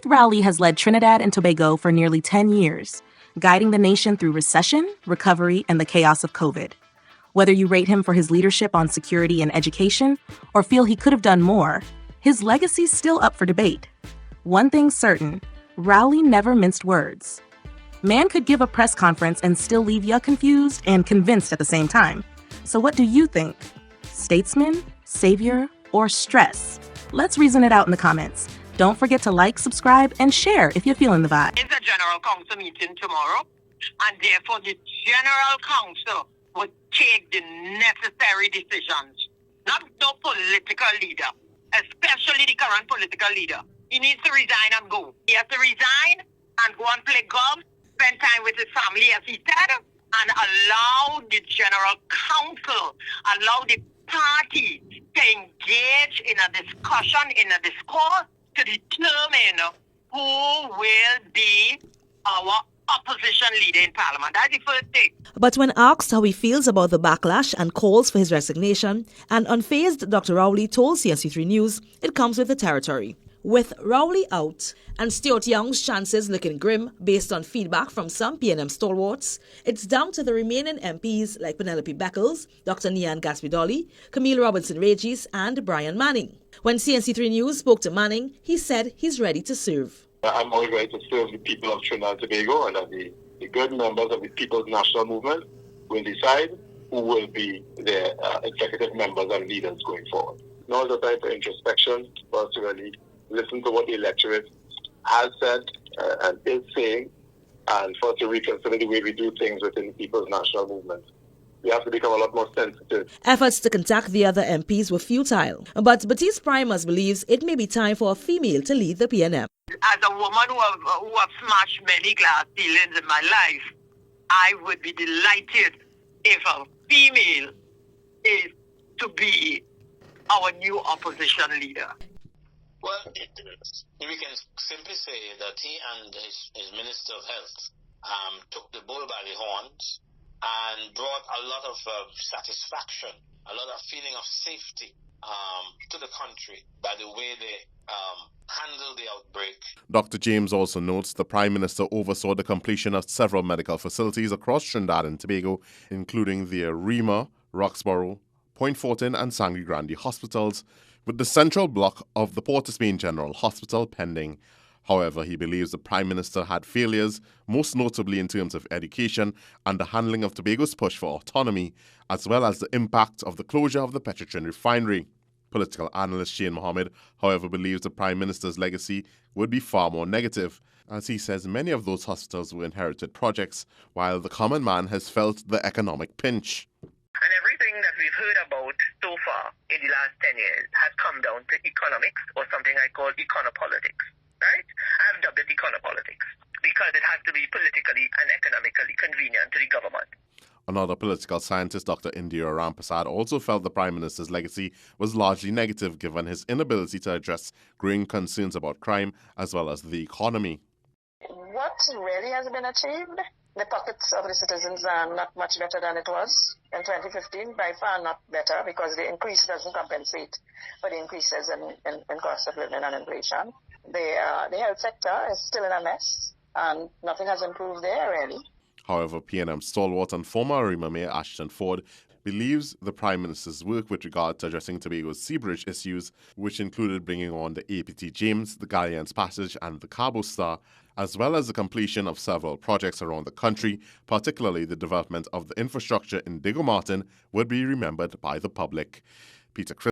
Keith Rowley has led Trinidad and Tobago for nearly 10 years, guiding the nation through recession, recovery, and the chaos of COVID. Whether you rate him for his leadership on security and education, or feel he could have done more, his legacy's still up for debate. One thing's certain, Rowley never minced words. Man could give a press conference and still leave ya confused and convinced at the same time. So what do you think? Statesman, savior, or stress? Let's reason it out in the comments. Don't forget to like, subscribe, and share if you're feeling the vibe. It's a General Council meeting tomorrow, and therefore the General Council would take the necessary decisions. Not no political leader, especially the current political leader. He needs to resign and go. He has to resign and go and play golf, spend time with his family, as he said, and allow the General Council, allow the party to engage in a discussion, in a discourse, to determine who will be our opposition leader in Parliament. That's the first thing. But when asked how he feels about the backlash and calls for his resignation, an unfazed Dr. Rowley told CNC3 News it comes with the territory. With Rowley out and Stuart Young's chances looking grim based on feedback from some PNM stalwarts, it's down to the remaining MPs like Penelope Beckles, Dr. Nian Gaspidoli, Camille Robinson-Regis and Brian Manning. When CNC3 News spoke to Manning, he said he's ready to serve. I'm always ready to serve the people of Trinidad and Tobago, and that the good members of the People's National Movement will decide who will be their executive members and leaders going forward. Now is the time for introspection, for us to really listen to what the electorate has said and is saying, and for us to reconsider the way we do things within the People's National Movement. We have to become a lot more sensitive. Efforts to contact the other MPs were futile, but Baptiste Primus believes it may be time for a female to lead the PNM. As a woman who have smashed many glass ceilings in my life, I would be delighted if a female is to be our new opposition leader. Well, we can simply say that he and his Minister of Health took the bull by the horns and brought a lot of satisfaction, a lot of feeling of safety to the country by the way they handled the outbreak. Dr. James also notes the Prime Minister oversaw the completion of several medical facilities across Trinidad and Tobago, including the Arima, Roxborough, Point Fortin and Sangre Grande hospitals, with the central block of the Port of Spain General Hospital pending. However, he believes the Prime Minister had failures, most notably in terms of education and the handling of Tobago's push for autonomy, as well as the impact of the closure of the Petrotrin refinery. Political analyst Shane Mohammed, however, believes the Prime Minister's legacy would be far more negative, as he says many of those hospitals were inherited projects, while the common man has felt the economic pinch. And everything that we've heard about so far in the last 10 years has come down to economics, or something I call econopolitics. Right? I've dubbed it econopolitics because it has to be politically and economically convenient to the government. Another political scientist, Dr. Indira Rampasad, also felt the Prime Minister's legacy was largely negative given his inability to address growing concerns about crime as well as the economy. What really has been achieved? The pockets of the citizens are not much better than it was in 2015, by far not better, because the increase doesn't compensate for the increases in cost of living and inflation. The health sector is still in a mess, and nothing has improved there, really. However, PNM stalwart and former Arima Mayor Ashton Ford believes the Prime Minister's work with regard to addressing Tobago's sewerage issues, which included bringing on the APT James, the Galleons Passage and the Cabo Star, as well as the completion of several projects around the country, particularly the development of the infrastructure in Diego Martin, would be remembered by the public. Peter